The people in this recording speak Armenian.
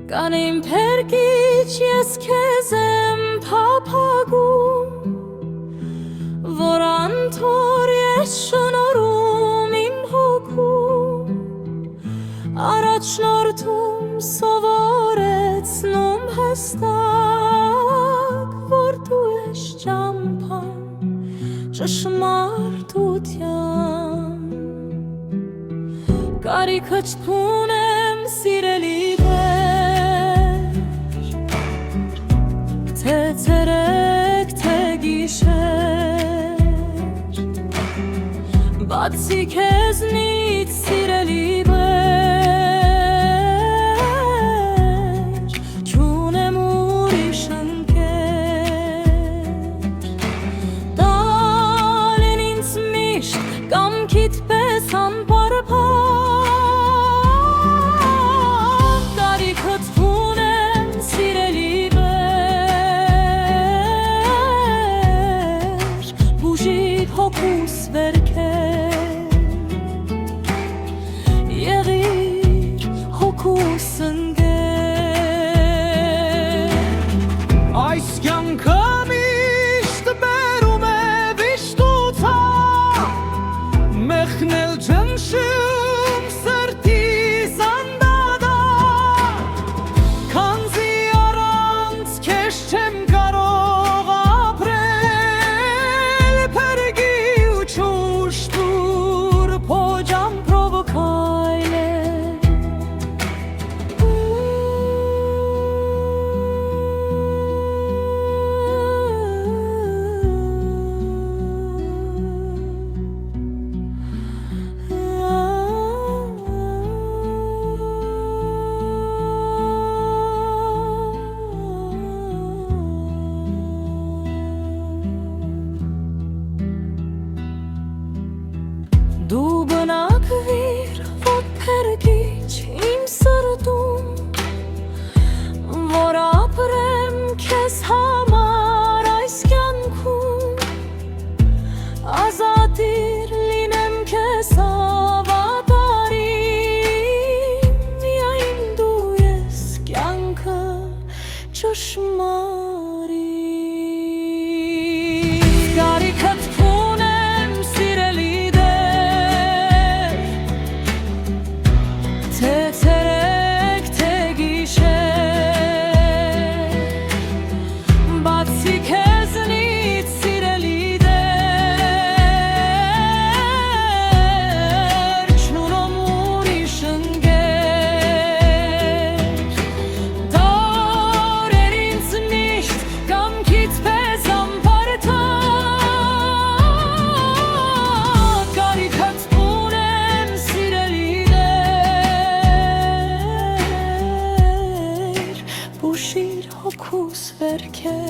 Կանիմ փերկիչ ես քեզ եմ փափագում, որ անթոր ես շնորհում իմ հոգում, առաջնորդում սովորեցնում հստակ, որ դու ես ճամփան ճշմարտության, կարիքը չունեմ սիրելի թե ցերեկ թե գիշեր, բացի քեզնից սիրելի բեր, չունեմ ուրիշ ընկեր, տալին ինձ միշտ կամքիդ պես անպարփակ, կարիքդ ունեմ սիրելի հոգուս վերքեր, եղիր հոգուս ընկեր, այս կյանքը միշտ բերում է վիշտության, մեղնել ջնշում սրտիս անդադար, քանզի առանց քեզ չեմ կարող դու բնակվիր ոտքերգիչ իմ սրտում, որ ապրեմ քեզ համար այս կյանքում, ազատիր լինեմ քեզ հավատարիմ, միայն դու ես կյանքը ճշմարիտ, կարիքդ ունեմ սիրելի թե ցերեկ թե գիշեր, բացի քեզնից սիրելի դեր, չունեմ ուրիշ ընկեր, տարեր ինձ միշտ կամքիդ պես անպարփակ, կարիքդ ունեմ սիրելի բուժիր հոգուս վերքեր